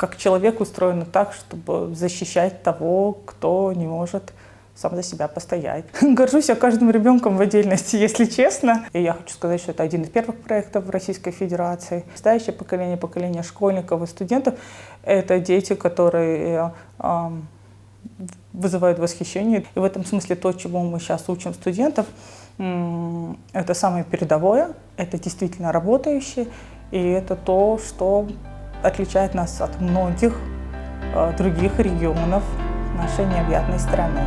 как человек устроен так, чтобы защищать того, кто не может сам за себя постоять. Горжусь я каждым ребенком в отдельности, если честно. И я хочу сказать, что это один из первых проектов в Российской Федерации. Настоящее поколение школьников и студентов — это дети, которые вызывают восхищение. И в этом смысле то, чему мы сейчас учим студентов, это самое передовое, это действительно работающее, и это то, что отличает нас от многих других регионов нашей необъятной страны.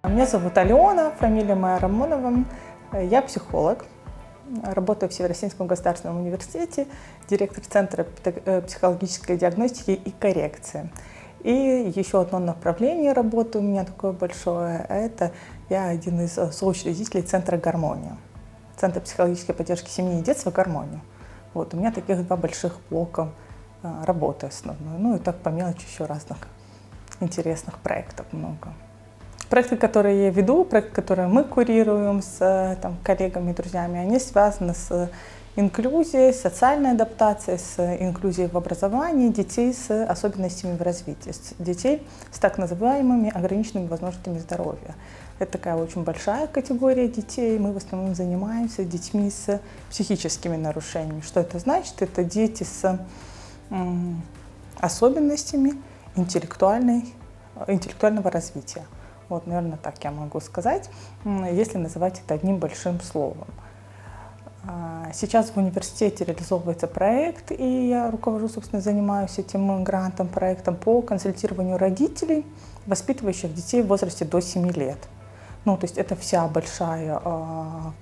Меня зовут Алена, фамилия моя Рамонова. Я психолог, работаю в Северо-Российском государственном университете, директор Центра психологической диагностики и коррекции. И еще одно направление работы у меня такое большое – это я один из соучредителей Центра «Гармония», Центра психологической поддержки семьи и детства «Гармония». Вот, у меня таких два больших блока работы основной. Ну и так по мелочи еще разных интересных проектов много. Проекты, которые я веду, проекты, которые мы курируем с коллегами и друзьями, они связаны с инклюзией, социальной адаптацией, с инклюзией в образовании детей с особенностями в развитии, детей с так называемыми ограниченными возможностями здоровья. Это такая очень большая категория детей. Мы в основном занимаемся детьми с психическими нарушениями. Что это значит? Это дети с особенностями интеллектуального развития. Вот, наверное, так я могу сказать, если называть это одним большим словом. Сейчас в университете реализовывается проект, и я руковожу, собственно, занимаюсь этим грантом, проектом по консультированию родителей, воспитывающих детей в возрасте до 7 лет. Ну, то есть это вся большая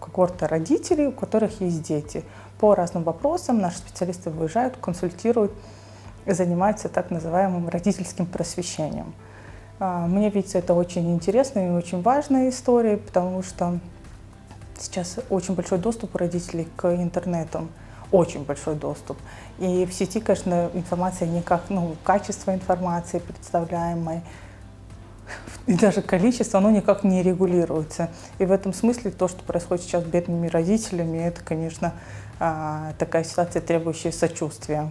когорта родителей, у которых есть дети. По разным вопросам наши специалисты выезжают, консультируют и занимаются так называемым родительским просвещением. Мне видится это очень интересная и очень важная история, потому что сейчас очень большой доступ у родителей к интернету, очень большой доступ. И в сети, конечно, информация никак, качество информации представляемой, и даже количество, оно никак не регулируется. И в этом смысле то, что происходит сейчас с бедными родителями, это, конечно, такая ситуация, требующая сочувствия.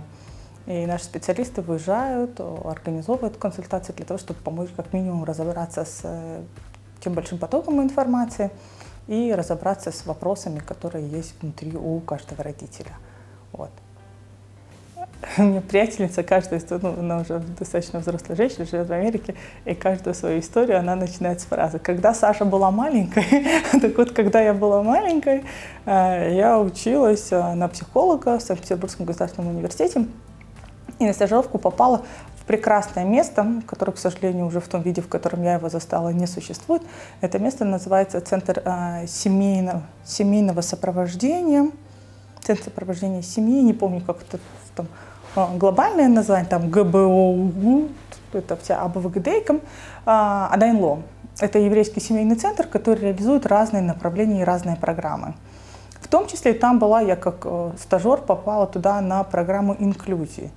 И наши специалисты выезжают, организовывают консультации для того, чтобы помочь как минимум разобраться с тем большим потоком информации и разобраться с вопросами, которые есть внутри у каждого родителя. Вот. У меня приятельница, она уже достаточно взрослая женщина, живет в Америке, и каждую свою историю она начинает с фразы: «Когда Саша была маленькой», так вот, когда я была маленькой, я училась на психолога в Санкт-Петербургском государственном университете, и на стажировку попала в прекрасное место, которое, к сожалению, уже в том виде, в котором я его застала, не существует. Это место называется Центр семейного сопровождения, Центр сопровождения семьи, не помню, как это там глобальное название, там ГБОУ, это вся АБВГДейком, Адайнло. Это еврейский семейный центр, который реализует разные направления и разные программы. В том числе там была, я как стажер попала туда на программу инклюзии.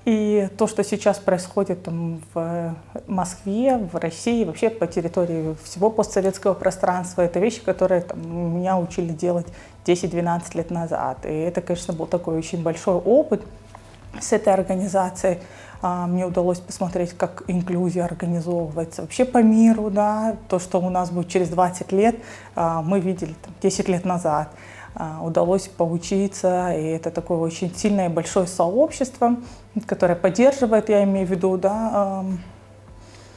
И то, что сейчас происходит там в Москве, в России, вообще по территории всего постсоветского пространства, это вещи, которые меня учили делать 10-12 лет назад. И это, конечно, был такой очень большой опыт с этой организацией. Мне удалось посмотреть, как инклюзия организовывается вообще по миру, да, то, что у нас будет через 20 лет, мы видели 10 лет назад. Удалось поучиться, и это такое очень сильное и большое сообщество, которое поддерживает, я имею в виду,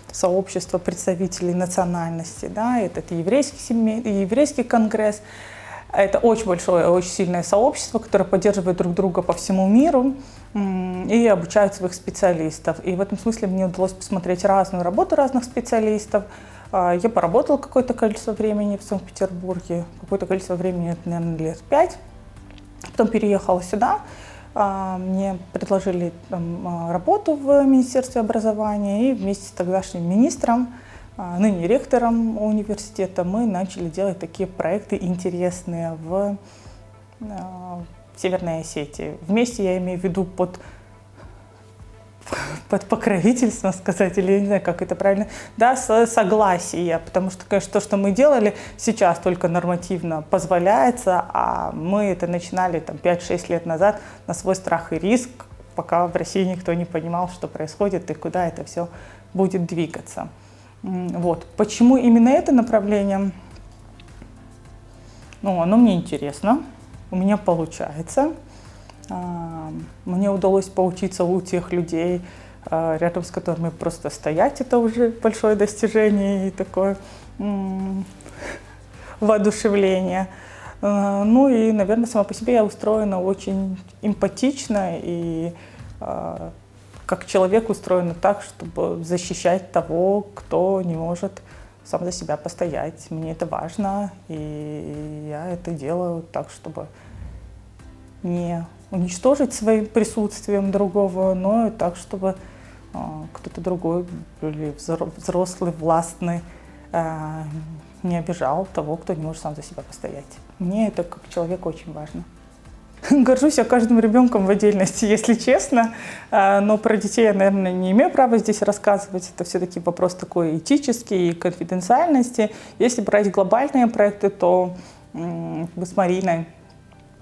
сообщество представителей национальности, да, этот еврейский конгресс. Это очень большое, очень сильное сообщество, которое поддерживает друг друга по всему миру и обучает своих специалистов. И в этом смысле мне удалось посмотреть разную работу разных специалистов. Я поработала какое-то количество времени в Санкт-Петербурге, какое-то количество времени, это, наверное, лет 5. Потом переехала сюда, мне предложили работу в Министерстве образования, и вместе с тогдашним министром, ныне ректором университета, мы начали делать такие проекты интересные в Северной Осетии. Вместе я имею в виду под под покровительством сказать, или я не знаю, как это правильно, да, согласие, потому что, конечно, то, что мы делали, сейчас только нормативно позволяется, а мы это начинали там 5-6 лет назад на свой страх и риск, пока в России никто не понимал, что происходит и куда это все будет двигаться. Вот. Почему именно это направление? Ну, оно мне интересно, у меня получается. Мне удалось поучиться у тех людей, рядом с которыми просто стоять, это уже большое достижение и такое воодушевление. Ну и, наверное, сама по себе я устроена очень эмпатично и как человек устроена так, чтобы защищать того, кто не может сам за себя постоять. Мне это важно, и я это делаю так, чтобы не уничтожить своим присутствием другого, но и так, чтобы кто-то другой, или взрослый, властный, не обижал того, кто не может сам за себя постоять. Мне это как человек очень важно. Горжусь я каждым ребенком в отдельности, если честно, но про детей я, наверное, не имею права здесь рассказывать. Это все-таки вопрос такой этический и конфиденциальности. Если брать глобальные проекты, то мы с Мариной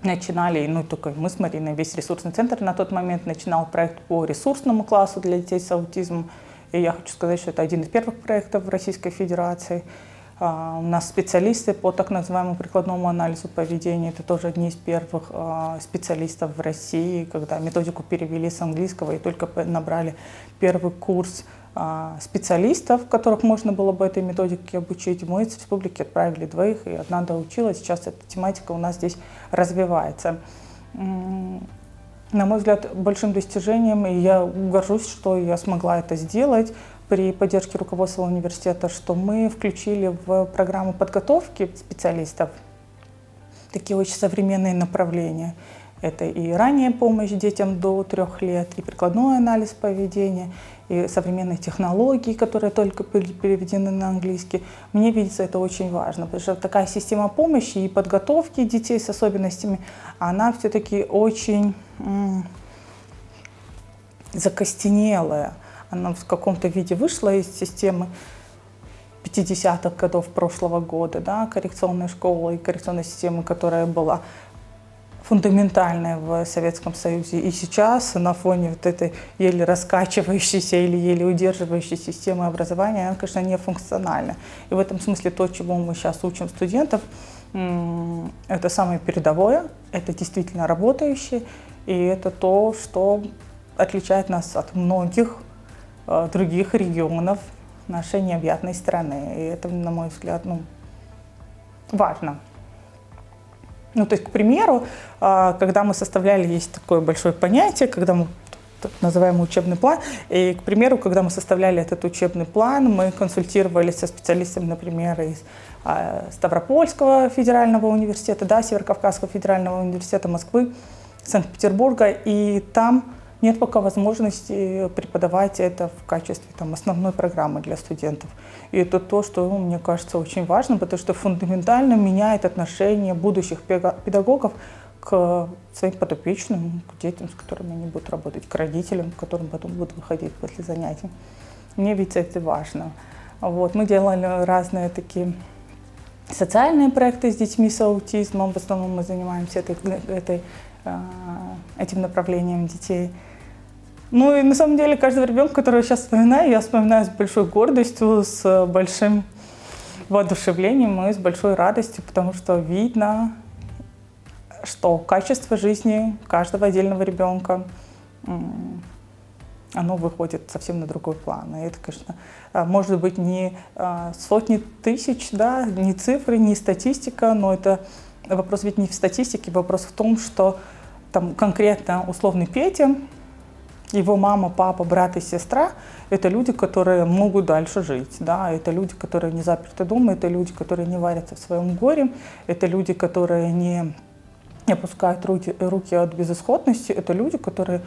начинали, ну только мы с Мариной, весь ресурсный центр на тот момент начинал проект по ресурсному классу для детей с аутизмом. И я хочу сказать, что это один из первых проектов в Российской Федерации. У нас специалисты по так называемому прикладному анализу поведения. Это тоже одни из первых специалистов в России, когда методику перевели с английского и только набрали первый курс специалистов, которых можно было бы этой методике обучить. Мы из республики отправили 2, и 1 доучилась. Сейчас эта тематика у нас здесь развивается. На мой взгляд, большим достижением, и я горжусь, что я смогла это сделать при поддержке руководства университета, что мы включили в программу подготовки специалистов такие очень современные направления. Это и ранняя помощь детям до 3 лет, и прикладной анализ поведения, и современные технологии, которые только были переведены на английский. Мне видится это очень важно, потому что такая система помощи и подготовки детей с особенностями, она все-таки очень закостенелая. Она в каком-то виде вышла из системы 50-х годов прошлого года, да, коррекционной школы и коррекционной системы, которая была фундаментальная в Советском Союзе. И сейчас на фоне вот этой еле раскачивающейся или еле удерживающей системы образования, она, конечно, не функциональна. И в этом смысле то, чему мы сейчас учим студентов, это самое передовое, это действительно работающее, и это то, что отличает нас от многих других регионов нашей необъятной страны. И это, на мой взгляд, важно. Ну, то есть, к примеру, когда мы составляли, есть такое большое понятие, когда мы так называемый учебный план, и, к примеру, когда мы составляли этот учебный план, мы консультировались со специалистами, например, из Ставропольского федерального университета, да, Северокавказского федерального университета Москвы, Санкт-Петербурга, и там нет пока возможности преподавать это в качестве основной программы для студентов. И это то, что, мне кажется, очень важно, потому что фундаментально меняет отношение будущих педагогов к своим подопечным, к детям, с которыми они будут работать, к родителям, к которым потом будут выходить после занятий. Мне видится это важно. Вот. Мы делали разные такие социальные проекты с детьми с аутизмом. В основном мы занимаемся этим направлением детей. Ну и на самом деле каждого ребенка, которого я сейчас вспоминаю, я вспоминаю с большой гордостью, с большим воодушевлением и с большой радостью, потому что видно, что качество жизни каждого отдельного ребенка, оно выходит совсем на другой план. И это, конечно, может быть не сотни тысяч, да, не цифры, не статистика, но это вопрос ведь не в статистике, вопрос в том, что там конкретно условный Петя, его мама, папа, брат и сестра – это люди, которые могут дальше жить. Да? Это люди, которые не заперты дома, это люди, которые не варятся в своем горе, это люди, которые не опускают руки от безысходности, это люди, которые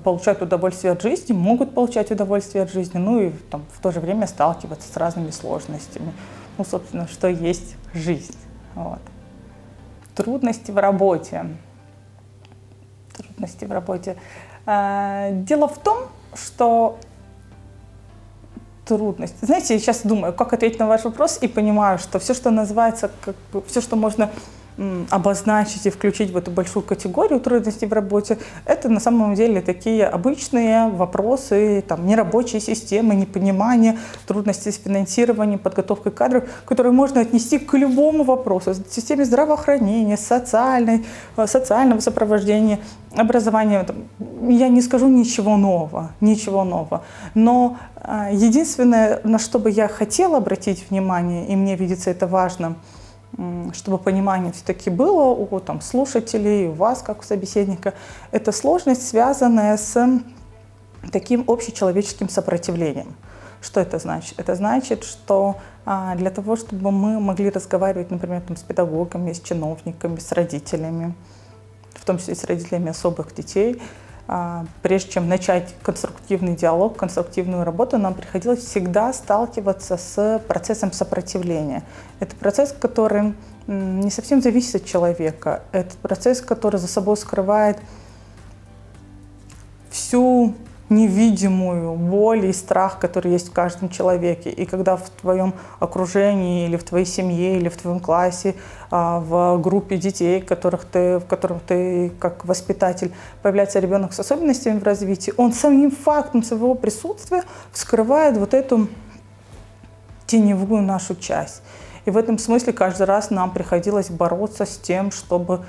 получают удовольствие от жизни, могут получать удовольствие от жизни, ну и в то же время сталкиваться с разными сложностями. Ну, собственно, что есть жизнь. Вот. Трудности в работе. Дело в том, что трудность. Знаете, я сейчас думаю, как ответить на ваш вопрос, и понимаю, что все, что называется, как бы, все, что можно обозначить и включить в эту большую категорию трудностей в работе, это на самом деле такие обычные вопросы, там, нерабочей системы, непонимания, трудности с финансированием, подготовкой кадров, которые можно отнести к любому вопросу, системе здравоохранения, социального сопровождения, образования. Я не скажу ничего нового, но единственное, на что бы я хотела обратить внимание, и мне видится это важным, чтобы понимание все-таки было у там, слушателей, у вас, как у собеседника, это сложность, связанная с таким общечеловеческим сопротивлением. Что это значит? Это значит, что для того, чтобы мы могли разговаривать, например, там, с педагогами, с чиновниками, с родителями, в том числе с родителями особых детей, прежде чем начать конструктивный диалог, конструктивную работу, нам приходилось всегда сталкиваться с процессом сопротивления. Это процесс, который не совсем зависит от человека. Это процесс, который за собой скрывает всю невидимую боль и страх, который есть в каждом человеке. И когда в твоем окружении, или в твоей семье, или в твоем классе, в группе детей, в котором ты как воспитатель, появляется ребенок с особенностями в развитии, он самим фактом своего присутствия вскрывает вот эту теневую нашу часть. И в этом смысле каждый раз нам приходилось бороться с тем, чтобы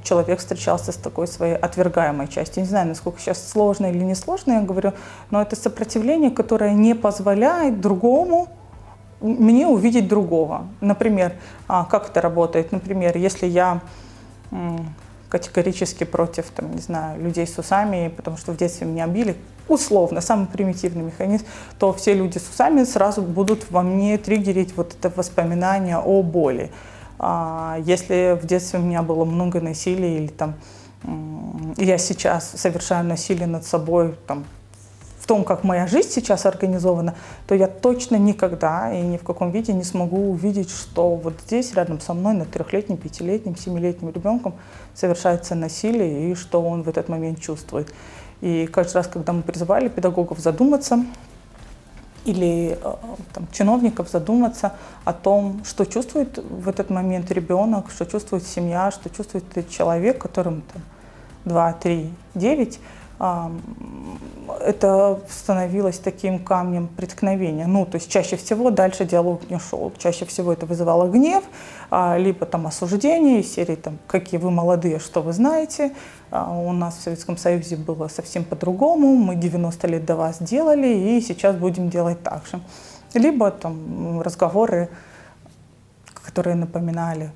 человек встречался с такой своей отвергаемой частью. Не знаю, насколько сейчас сложно или не сложно, я говорю, но это сопротивление, которое не позволяет другому мне увидеть другого. Например, как это работает? Например, если я категорически против, там, не знаю, людей с усами, потому что в детстве меня били, условно, самый примитивный механизм, то все люди с усами сразу будут во мне триггерить вот это воспоминание о боли. Если в детстве у меня было много насилия, или там, я сейчас совершаю насилие над собой, там, в том, как моя жизнь сейчас организована, то я точно никогда и ни в каком виде не смогу увидеть, что вот здесь, рядом со мной, над 3-летним, 5-летним, 7-летним ребенком совершается насилие, и что он в этот момент чувствует. И каждый раз, когда мы призывали педагогов задуматься, или там, чиновников задуматься о том, что чувствует в этот момент ребенок, что чувствует семья, что чувствует этот человек, которому там, 2, 3, 9, это становилось таким камнем преткновения. Ну, то есть чаще всего дальше диалог не шел. Чаще всего это вызывало гнев, либо там осуждение из серии там, «Какие вы молодые, что вы знаете?». У нас в Советском Союзе было совсем по-другому, мы 90 лет до вас делали, и сейчас будем делать так же. Либо там разговоры, которые напоминали,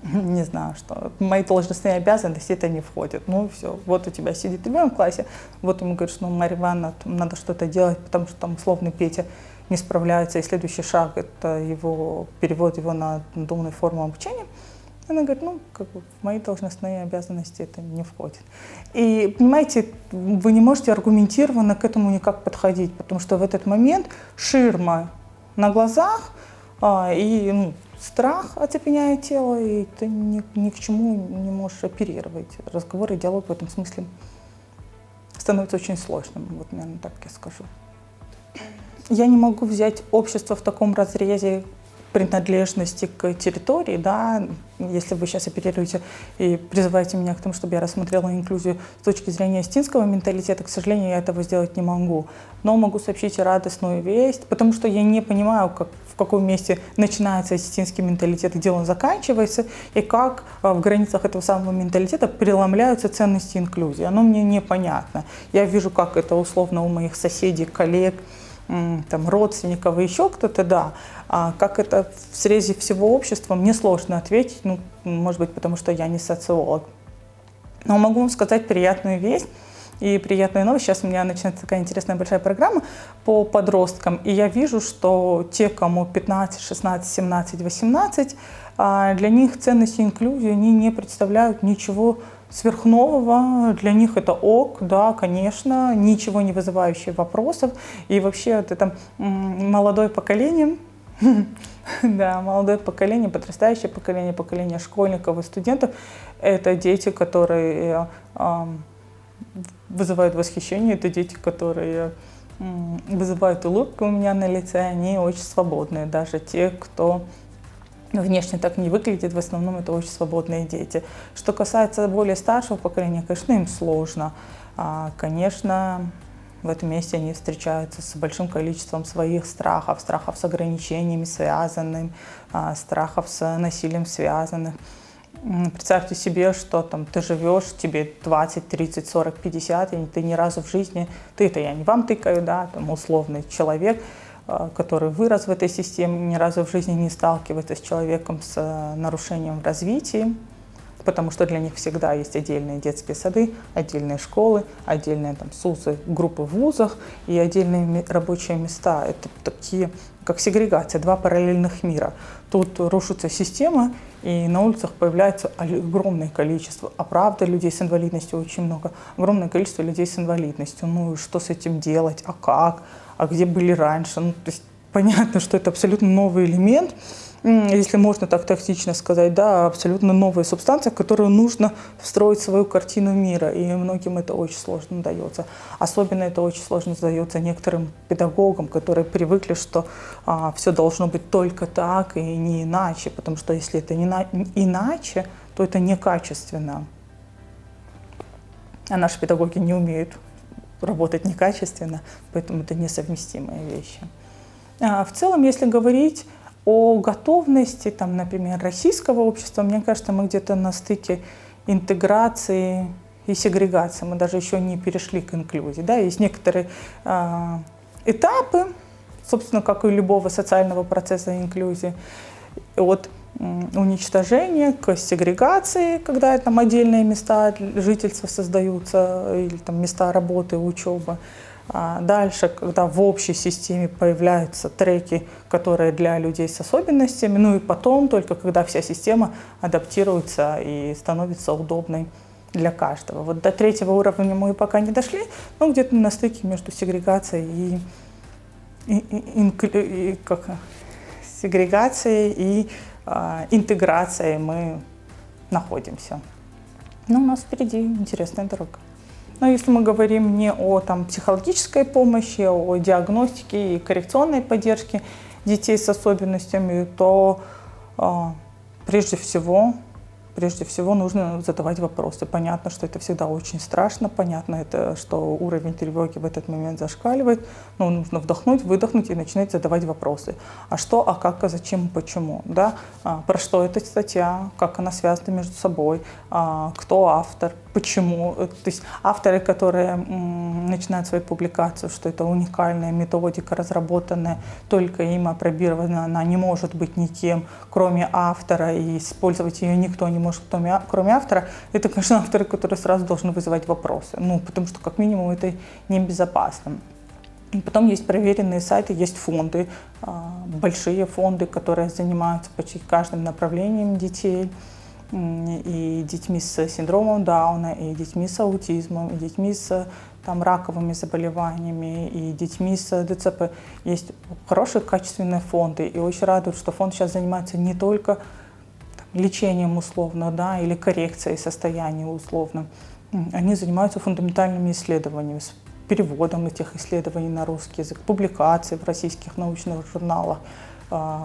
не знаю, что мои должностные обязанности это не входит. Ну все, вот у тебя сидит ребенок в классе, вот ему говоришь, ну, Марья Ивановна, надо что-то делать, потому что там условный Петя не справляется, и следующий шаг это его перевод его на надуманную форму обучения. Она говорит, ну, как бы в мои должностные обязанности это не входит. И, понимаете, вы не можете аргументированно к этому никак подходить, потому что в этот момент ширма на глазах, и страх оцепеняет тело, и ты ни к чему не можешь оперировать. Разговор и диалог в этом смысле становится очень сложным, вот, наверное, так я скажу. Я не могу взять общество в таком разрезе принадлежности к территории, да, если вы сейчас оперируете и призываете меня к тому, чтобы я рассмотрела инклюзию с точки зрения остинского менталитета, к сожалению, я этого сделать не могу. Но могу сообщить радостную весть, потому что я не понимаю, в каком месте начинается остинский менталитет, где он заканчивается, и как в границах этого самого менталитета преломляются ценности инклюзии. Оно мне непонятно. Я вижу, как это условно у моих соседей, коллег, там, родственников и еще кто-то, да. А как это в срезе всего общества, мне сложно ответить, ну, может быть, потому что я не социолог. Но могу вам сказать приятную весть и приятную новость. Сейчас у меня начинается такая интересная большая программа по подросткам, и я вижу, что те, кому 15, 16, 17, 18, для них ценности инклюзии, они не представляют ничего сверхнового, для них это ок, да, конечно, ничего не вызывающее вопросов. И вообще вот это молодое поколение, да, молодое поколение, подрастающее поколение школьников и студентов, это дети, которые вызывают восхищение. Это дети, которые вызывают улыбку у меня на лице, они очень свободные. Даже те, кто внешне так не выглядит, в основном это очень свободные дети. Что касается более старшего поколения, конечно, им сложно. Конечно, в этом месте они встречаются с большим количеством своих страхов, страхов с ограничениями связанных, страхов с насилием связанных. Представьте себе, что там ты живешь, тебе 20, 30, 40, 50, и ты ни разу в жизни, ты-то я не вам тыкаю, да, там условный человек, который вырос в этой системе, ни разу в жизни не сталкивается с человеком с нарушением в развитии, потому что для них всегда есть отдельные детские сады, отдельные школы, отдельные там СУЗы, группы в вузах и отдельные рабочие места. Это такие, как сегрегация, два параллельных мира. Тут рушится система, и на улицах появляется огромное количество, а правда людей с инвалидностью очень много, огромное количество людей с инвалидностью. Ну и что с этим делать, а как, а где были раньше? Ну, то есть понятно, что это абсолютно новый элемент, если можно так тактично сказать, да, абсолютно новая субстанция, в которую нужно встроить свою картину мира, и многим это очень сложно дается. Особенно это очень сложно дается некоторым педагогам, которые привыкли, что все должно быть только так и не иначе, потому что если это не иначе, то это некачественно. А наши педагоги не умеют работать некачественно, поэтому это несовместимые вещи. В целом, если говорить о готовности, там, например, российского общества, мне кажется, мы где-то на стыке интеграции и сегрегации. Мы даже еще не перешли к инклюзии. Да? Есть некоторые этапы, собственно, как и любого социального процесса инклюзии, от уничтожения к сегрегации, когда там отдельные места жительства создаются, или там места работы, учебы. Дальше, когда в общей системе появляются треки, которые для людей с особенностями, ну и потом, только когда вся система адаптируется и становится удобной для каждого. Вот до третьего уровня мы пока не дошли, но где-то на стыке между сегрегацией и интеграцией мы находимся. Но у нас впереди интересная дорога. Но если мы говорим не о там, психологической помощи, о диагностике и коррекционной поддержке детей с особенностями, то прежде всего нужно задавать вопросы. Понятно, что это всегда очень страшно, понятно, что уровень тревоги в этот момент зашкаливает, но нужно вдохнуть, выдохнуть и начинать задавать вопросы. А что, а как, а зачем, почему? Да? Про что эта статья, как она связана между собой, кто автор, почему. То есть авторы, которые начинают свою публикацию, что это уникальная методика, разработанная только им, апробированная, она не может быть никем, кроме автора, и использовать ее никто не может, кроме автора, это, конечно, авторы, которые сразу должны вызывать вопросы, ну, потому что, как минимум, это небезопасно. И потом есть проверенные сайты, есть фонды, большие фонды, которые занимаются почти каждым направлением детей, и детьми с синдромом Дауна, и детьми с аутизмом, и детьми с там, раковыми заболеваниями, и детьми с ДЦП. Есть хорошие качественные фонды, и очень радует, что фонд сейчас занимается не только лечением условно, да, или коррекцией состояния условно. Они занимаются фундаментальными исследованиями, с переводом этих исследований на русский язык, публикацией в российских научных журналах,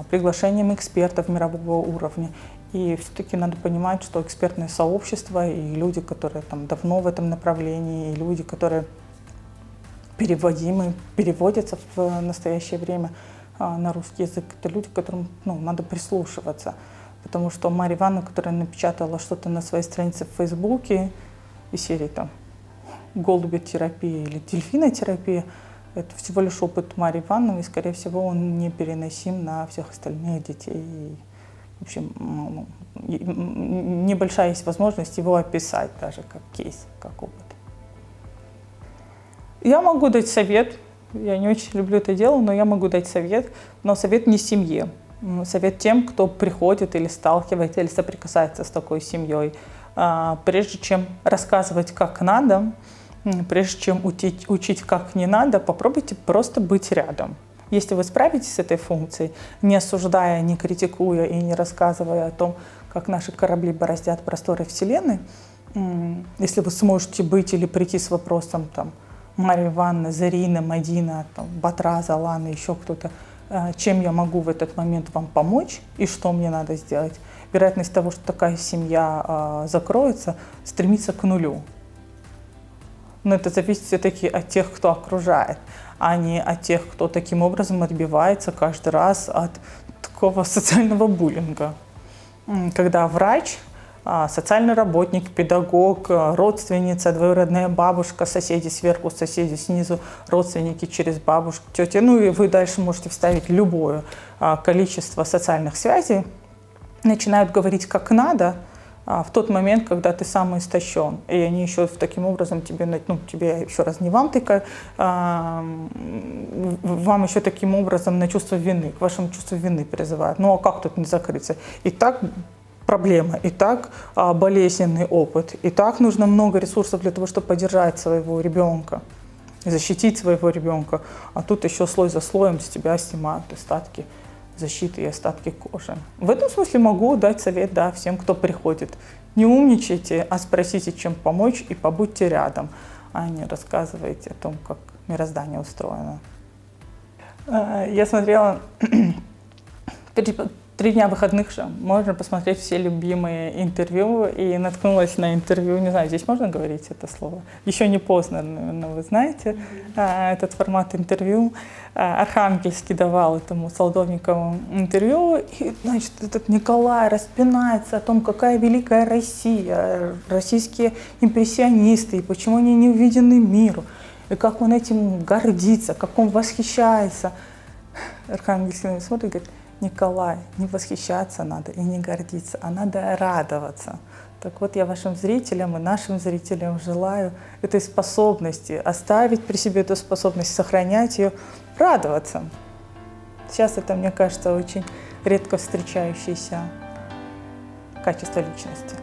приглашением экспертов мирового уровня. И все-таки надо понимать, что экспертное сообщество и люди, которые там давно в этом направлении, и люди, которые переводятся в настоящее время на русский язык, это люди, которым надо прислушиваться. Потому что Марья Ивановна, которая напечатала что-то на своей странице в Фейсбуке из серии там голубетерапия или дельфинотерапия, это всего лишь опыт Марьи Ивановны, и, скорее всего, он не переносим на всех остальных детей. И, в общем, небольшая есть возможность его описать даже как кейс, как опыт. Я могу дать совет, я не очень люблю это дело, но я могу дать совет, но совет не семье. Совет тем, кто приходит или сталкивается, или соприкасается с такой семьей. Прежде чем рассказывать, как надо, прежде чем учить, как не надо, попробуйте просто быть рядом. Если вы справитесь с этой функцией, не осуждая, не критикуя и не рассказывая о том, как наши корабли бороздят просторы Вселенной, Если вы сможете быть или прийти с вопросом, там, Мария Ивановна, Зарина, Мадина, там, Батраза, Лана, еще кто-то, чем я могу в этот момент вам помочь и что мне надо сделать, вероятность того, что такая семья закроется, стремится к нулю. Но это зависит все-таки от тех, кто окружает, а не от тех, кто таким образом отбивается каждый раз от такого социального буллинга. Когда врач, социальный работник, педагог, родственница, двоюродная бабушка, соседи сверху, соседи снизу, родственники через бабушку, тети, ну и вы дальше можете вставить любое количество социальных связей, начинают говорить как надо в тот момент, когда ты сам истощен. И они еще таким образом тебе еще раз не вам тыкают, вам еще таким образом на чувство вины, к вашему чувству вины призывают. Ну а как тут не закрыться? И так проблема, и так болезненный опыт, и так нужно много ресурсов для того, чтобы поддержать своего ребенка, защитить своего ребенка. А тут еще слой за слоем с тебя снимают остатки защиты и остатки кожи. В этом смысле могу дать совет, да, всем, кто приходит. Не умничайте, а спросите, чем помочь, и побудьте рядом, а не рассказывайте о том, как мироздание устроено. Я смотрела 3 дня выходных же, можно посмотреть все любимые интервью, и наткнулась на интервью, не знаю, здесь можно говорить это слово? Еще не поздно, наверное, вы знаете, этот формат интервью. Архангельский давал этому Солодовникову интервью, и, значит, этот Николай распинается о том, какая великая Россия, российские импрессионисты, и почему они не увидены миру, и как он этим гордится, как он восхищается. Архангельский смотрит и говорит: Николай, не восхищаться надо и не гордиться, а надо радоваться. Так вот, я вашим зрителям и нашим зрителям желаю этой способности, оставить при себе эту способность, сохранять ее, радоваться. Сейчас это, мне кажется, очень редко встречающееся качество личности.